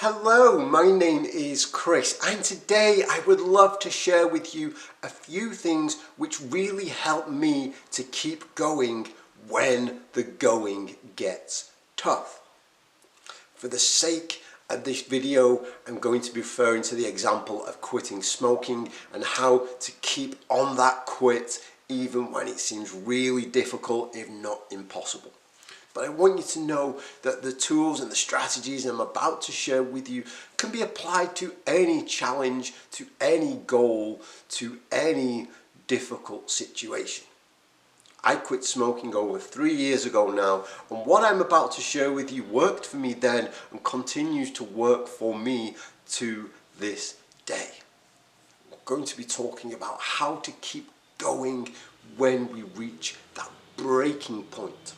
Hello, my name is Chris, and today I would love to share with you a few things which really help me to keep going when the going gets tough. For the sake of this video, I'm going to be referring to the example of quitting smoking and how to keep on that quit even when it seems really difficult, if not impossible. But I want you to know that the tools and the strategies I'm about to share with you can be applied to any challenge, to any goal, to any difficult situation. I quit smoking over 3 years ago now, and what I'm about to share with you worked for me then and continues to work for me to this day. We're going to be talking about how to keep going when we reach that breaking point.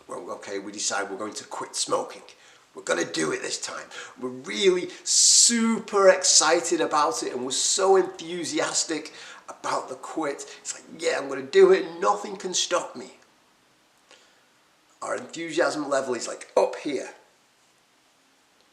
Well, okay, we decide we're going to quit smoking. We're going to do it this time. We're really super excited about it and we're so enthusiastic about the quit. It's like, yeah, I'm going to do it and nothing can stop me. Our enthusiasm level is like up here.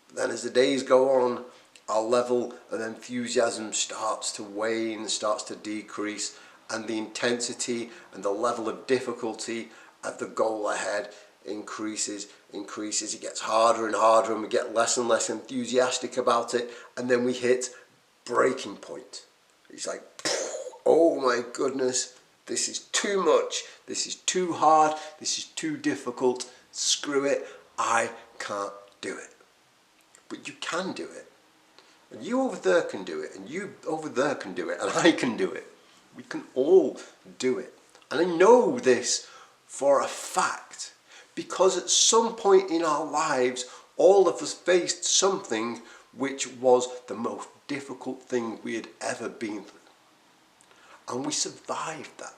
But then as the days go on, our level of enthusiasm starts to wane, starts to decrease, and the intensity and the level of difficulty of the goal ahead increases. It gets harder and harder and we get less and less enthusiastic about it, and then we hit breaking point. It's like, oh my goodness, this is too much, this is too hard, this is too difficult, screw it, I can't do it. But you can do it. And you over there can do it, and you over there can do it, and I can do it. We can all do it. And I know this for a fact, because at some point in our lives, all of us faced something which was the most difficult thing we had ever been through. And we survived that.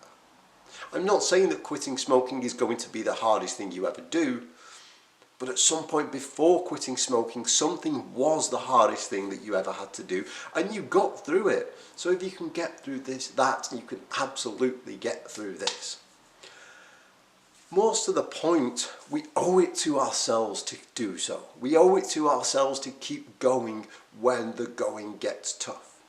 I'm not saying that quitting smoking is going to be the hardest thing you ever do, but at some point before quitting smoking, something was the hardest thing that you ever had to do, and you got through it. So if you can get through that, you can absolutely get through this. Most of the point, we owe it to ourselves to do so. We owe it to ourselves to keep going when the going gets tough.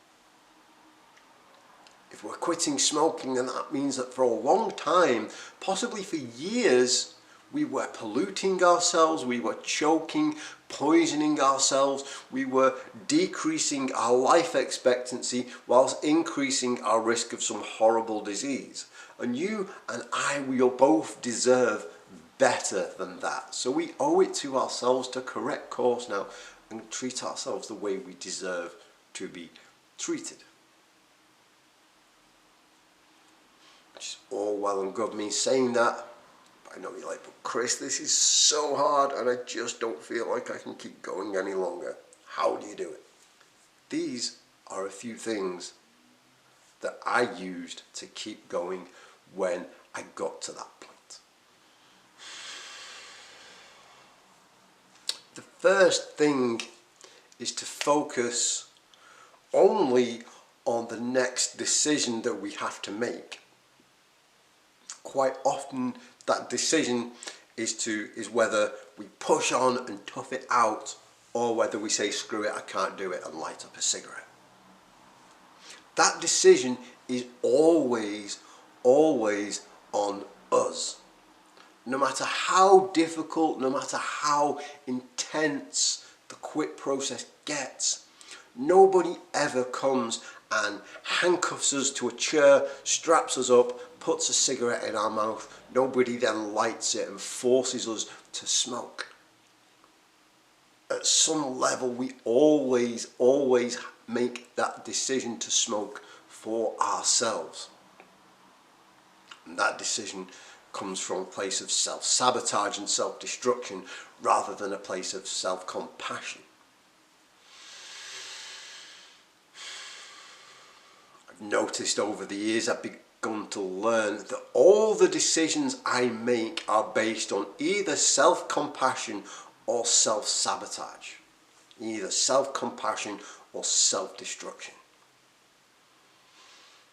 If we're quitting smoking, then that means that for a long time, possibly for years, we were polluting ourselves, we were choking, poisoning ourselves, we were decreasing our life expectancy whilst increasing our risk of some horrible disease. And you and I, we all both deserve better than that. So we owe it to ourselves to correct course now and treat ourselves the way we deserve to be treated. Which is all well and good me saying that. But I know you're like, but Chris, this is so hard and I just don't feel like I can keep going any longer. How do you do it? These are a few things that I used to keep going when I got to that point. The first thing is to focus only on the next decision that we have to make. Quite often that decision is whether we push on and tough it out, or whether we say screw it, I can't do it, and light up a cigarette. That decision is always on us. No matter how difficult, no matter how intense the quit process gets, nobody ever comes and handcuffs us to a chair, straps us up, puts a cigarette in our mouth. Nobody then lights it and forces us to smoke. At some level, we always make that decision to smoke for ourselves. And that decision comes from a place of self-sabotage and self-destruction rather than a place of self-compassion. I've noticed over the years, I've begun to learn that all the decisions I make are based on either self-compassion or self-sabotage. Either self-compassion or self-destruction.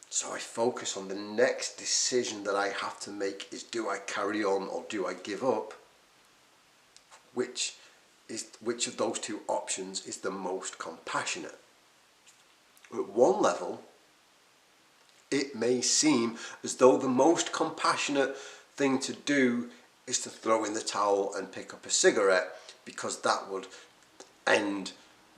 So I focus on the next decision that I have to make is, do I carry on or do I give up? Which is which of those two options is the most compassionate. At one level, it may seem as though the most compassionate thing to do is to throw in the towel and pick up a cigarette, because that would end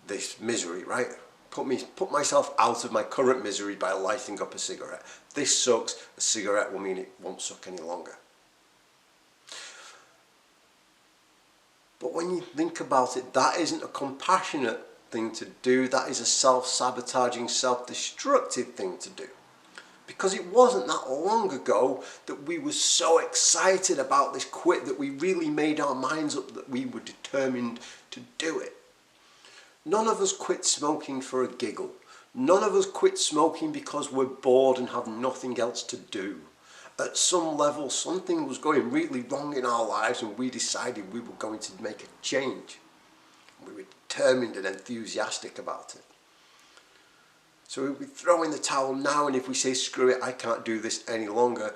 this misery, right? Put myself out of my current misery by lighting up a cigarette. This sucks. A cigarette will mean it won't suck any longer. But when you think about it, that isn't a compassionate thing to do. That is a self-sabotaging, self-destructive thing to do. Because it wasn't that long ago that we were so excited about this quit that we really made our minds up that we were determined to do it. None of us quit smoking for a giggle. None of us quit smoking because we're bored and have nothing else to do. At some level, something was going really wrong in our lives and we decided we were going to make a change. We were determined and enthusiastic about it. So if we throw in the towel now, and if we say, screw it, I can't do this any longer,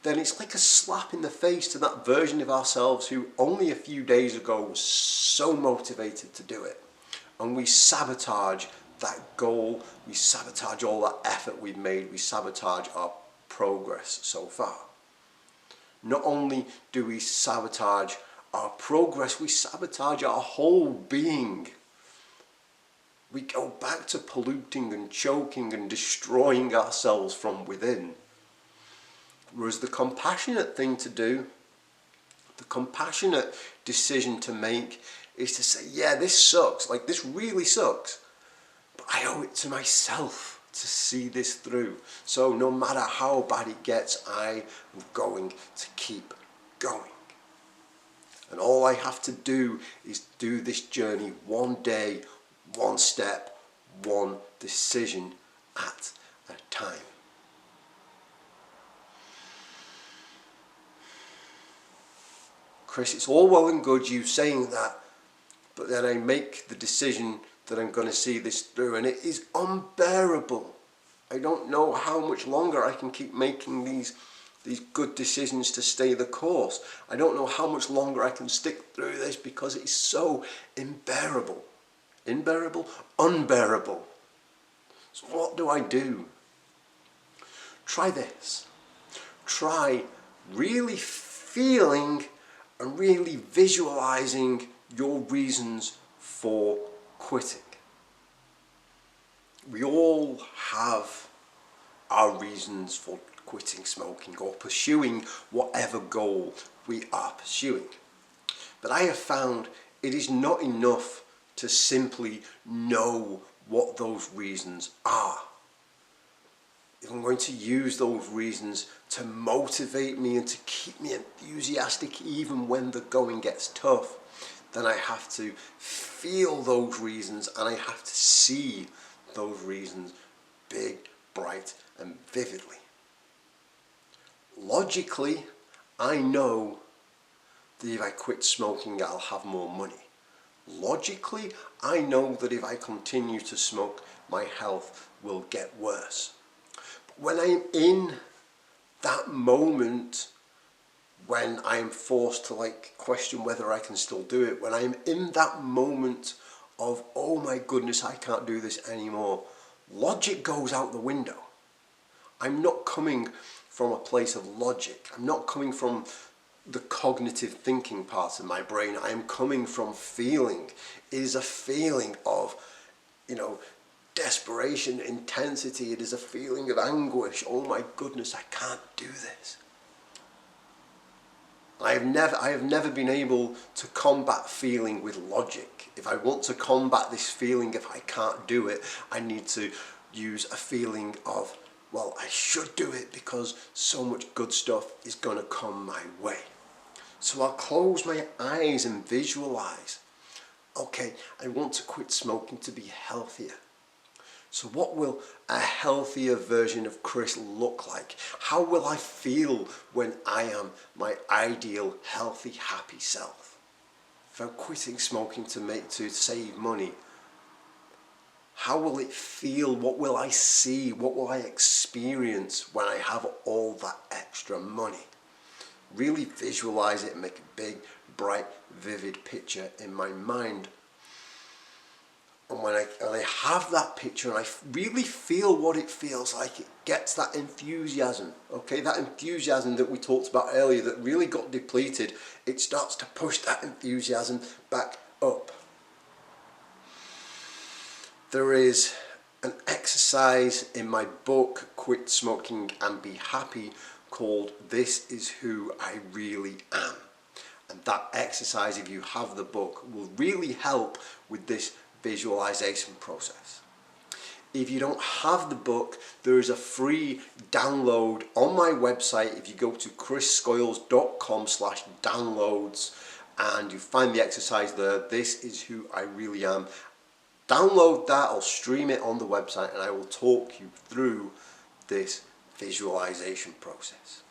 then it's like a slap in the face to that version of ourselves who only a few days ago was so motivated to do it. And we sabotage that goal, we sabotage all that effort we've made, we sabotage our progress so far. Not only do we sabotage our progress, we sabotage our whole being. We go back to polluting and choking and destroying ourselves from within. Whereas the compassionate thing to do, the compassionate decision to make, is to say, yeah, this sucks, like this really sucks, but I owe it to myself to see this through. So no matter how bad it gets, I am going to keep going. And all I have to do is do this journey one day, one step, one decision at a time. Chris, it's all well and good you saying that, but then I make the decision that I'm going to see this through, and it is unbearable. I don't know how much longer I can keep making these good decisions to stay the course. I don't know how much longer I can stick through this because it's so unbearable. Unbearable? Unbearable. So what do I do? Try this. Try really feeling and really visualizing your reasons for quitting. We all have our reasons for quitting smoking or pursuing whatever goal we are pursuing. But I have found it is not enough to simply know what those reasons are. If I'm going to use those reasons to motivate me and to keep me enthusiastic even when the going gets tough, then I have to feel those reasons and I have to see those reasons big, bright and vividly. Logically, I know that if I quit smoking, I'll have more money. Logically, I know that if I continue to smoke, my health will get worse. But when I'm in that moment, when I'm forced to question whether I can still do it, when I'm in that moment of, oh my goodness, I can't do this anymore, logic goes out the window. I'm not coming from a place of logic. I'm not coming from the cognitive thinking part of my brain. I am coming from feeling. It is a feeling of, desperation, intensity. It is a feeling of anguish. Oh my goodness, I can't do this. I have never been able to combat feeling with logic. If I want to combat this feeling, if I can't do it, I need to use a feeling of, well, I should do it because so much good stuff is going to come my way. So I'll close my eyes and visualize, okay, I want to quit smoking to be healthier. So what will a healthier version of Chris look like? How will I feel when I am my ideal, healthy, happy self? If I'm quitting smoking to save money, how will it feel? What will I see? What will I experience when I have all that extra money? Really visualize it and make it big, bright vivid picture in my mind. And when I have that picture and I really feel what it feels like, it gets that enthusiasm, okay? That enthusiasm that we talked about earlier that really got depleted, it starts to push that enthusiasm back up. There is an exercise in my book, Quit Smoking and Be Happy, called This Is Who I Really Am. And that exercise, if you have the book, will really help with this visualization process. If you don't have the book, there is a free download on my website. If you go to chrisscoyles.com/downloads and you find the exercise there, This Is Who I Really Am. Download that or stream it on the website and I will talk you through this visualization process.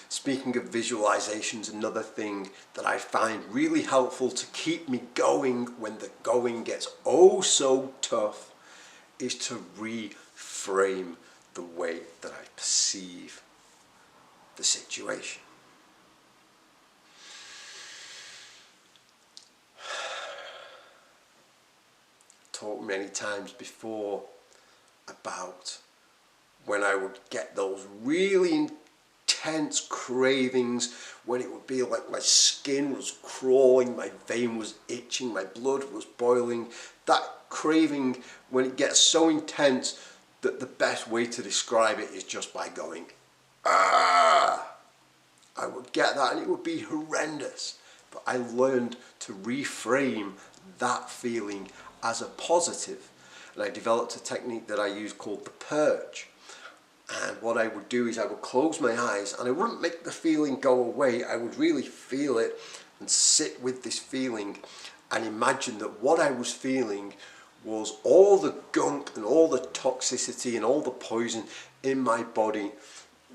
Speaking of visualizations, another thing that I find really helpful to keep me going when the going gets oh so tough is to reframe the way that I perceive the situation. I've talked many times before about when I would get those really intense cravings, when it would be like my skin was crawling, my vein was itching, my blood was boiling. That craving, when it gets so intense, that the best way to describe it is just by going, ah! I would get that and it would be horrendous. But I learned to reframe that feeling as a positive. And I developed a technique that I use called the purge. And what I would do is I would close my eyes and I wouldn't make the feeling go away. I would really feel it and sit with this feeling and imagine that what I was feeling was all the gunk and all the toxicity and all the poison in my body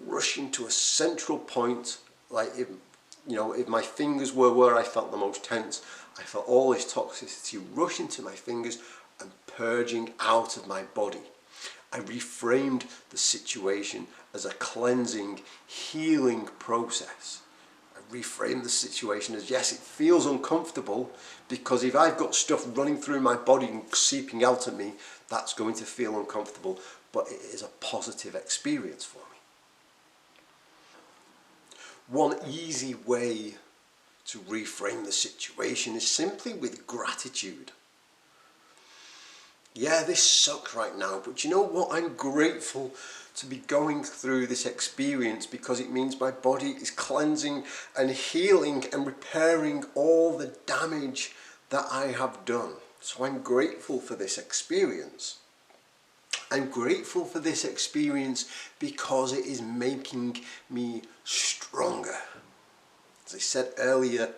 rushing to a central point. Like if my fingers were where I felt the most tense, I felt all this toxicity rushing to my fingers and purging out of my body. I reframed the situation as a cleansing, healing process. I reframed the situation as, yes, it feels uncomfortable because if I've got stuff running through my body and seeping out of me, that's going to feel uncomfortable, but it is a positive experience for me. One easy way to reframe the situation is simply with gratitude. Yeah, this sucks right now, but you know what? I'm grateful to be going through this experience because it means my body is cleansing and healing and repairing all the damage that I have done. So I'm grateful for this experience. I'm grateful for this experience because it is making me stronger. As I said earlier,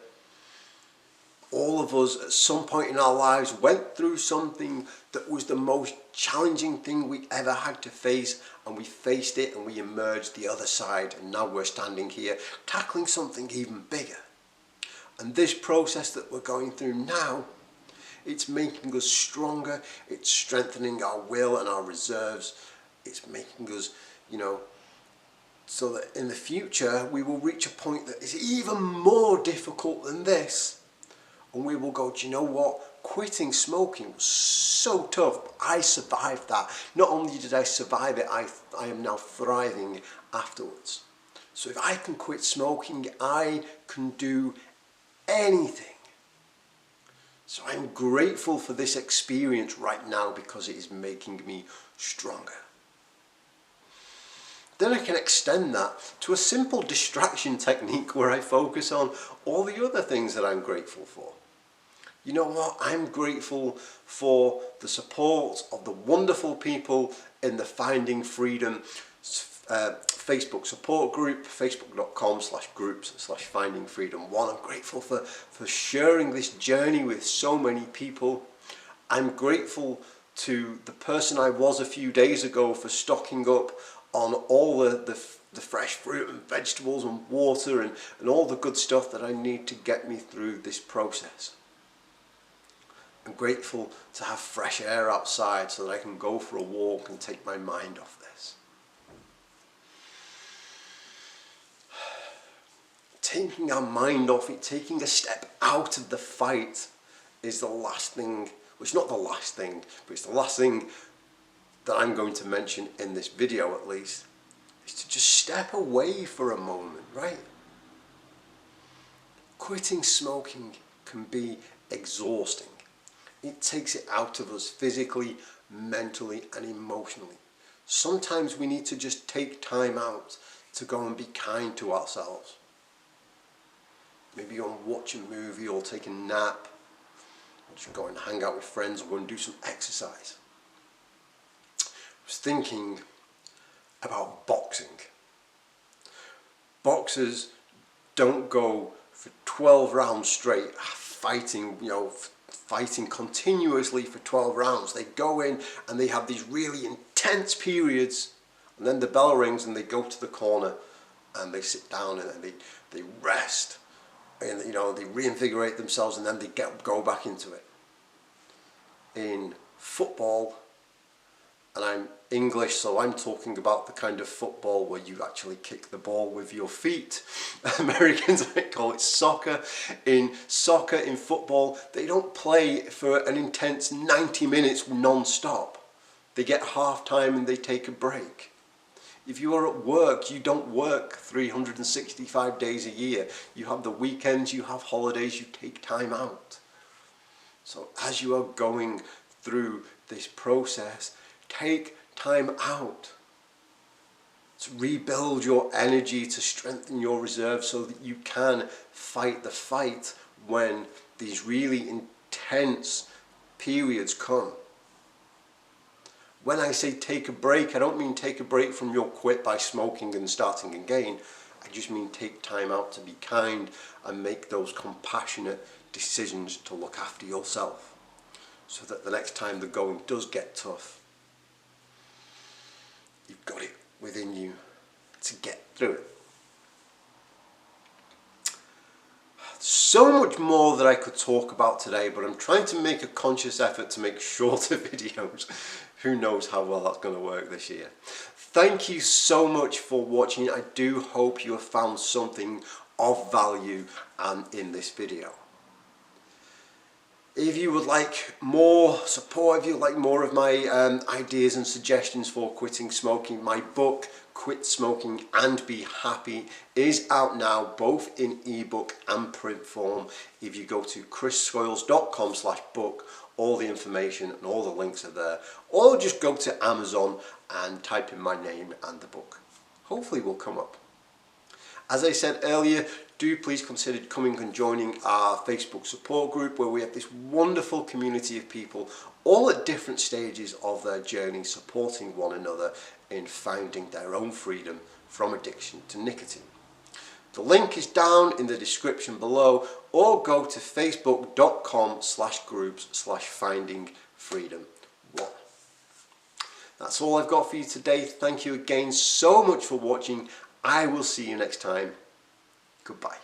all of us at some point in our lives went through something that was the most challenging thing we ever had to face, and we faced it and we emerged the other side, and now we're standing here tackling something even bigger. And this process that we're going through now, it's making us stronger, it's strengthening our will and our reserves, it's making us, so that in the future we will reach a point that is even more difficult than this. And we will go, do you know what? Quitting smoking was so tough, but I survived that. Not only did I survive it, I am now thriving afterwards. So if I can quit smoking, I can do anything. So I'm grateful for this experience right now because it is making me stronger. Then I can extend that to a simple distraction technique where I focus on all the other things that I'm grateful for. You know what? I'm grateful for the support of the wonderful people in the Finding Freedom Facebook support group, facebook.com/groups/Finding Freedom 1. I'm grateful for sharing this journey with so many people. I'm grateful to the person I was a few days ago for stocking up on all the fresh fruit and vegetables and water and all the good stuff that I need to get me through this process. I'm grateful to have fresh air outside so that I can go for a walk and take my mind off this. taking our mind off it, taking a step out of the fight is the last thing, well, it's not the last thing, but it's the last thing that I'm going to mention in this video at least, is to just step away for a moment, right? Quitting smoking can be exhausting. It takes it out of us physically, mentally and emotionally. Sometimes we need to just take time out to go and be kind to ourselves. Maybe go and watch a movie or take a nap. Just go and hang out with friends or go and do some exercise. I was thinking about boxing. Boxers don't go for 12 rounds straight fighting, fighting continuously for 12 rounds. They go in and they have these really intense periods, and then the bell rings and they go to the corner and they sit down and they rest, and they reinvigorate themselves, and then they go back into it. In football, and I'm English, so I'm talking about the kind of football where you actually kick the ball with your feet. Americans might call it soccer. In soccer, in football, they don't play for an intense 90 minutes non-stop. They get half time and they take a break. If you are at work, you don't work 365 days a year. You have the weekends, you have holidays, you take time out. So as you are going through this process, take time out to rebuild your energy, to strengthen your reserve so that you can fight the fight when these really intense periods come. When I say take a break, I don't mean take a break from your quit by smoking and starting again. I just mean take time out to be kind and make those compassionate decisions to look after yourself, so that the next time the going does get tough, you've got it within you to get through it. So much more that I could talk about today, but I'm trying to make a conscious effort to make shorter videos. Who knows how well that's going to work this year. Thank you so much for watching. I do hope you have found something of value in this video. If you would like more support, if you would like more of my ideas and suggestions for quitting smoking, my book, Quit Smoking and Be Happy, is out now, both in ebook and print form. If you go to chrisscoyles.com/book, all the information and all the links are there. Or just go to Amazon and type in my name and the book. Hopefully it will come up. As I said earlier, do please consider coming and joining our Facebook support group, where we have this wonderful community of people all at different stages of their journey, supporting one another in finding their own freedom from addiction to nicotine. The link is down in the description below, or go to facebook.com/groups/findingfreedom1. That's all I've got for you today. Thank you again so much for watching. I will see you next time. Goodbye.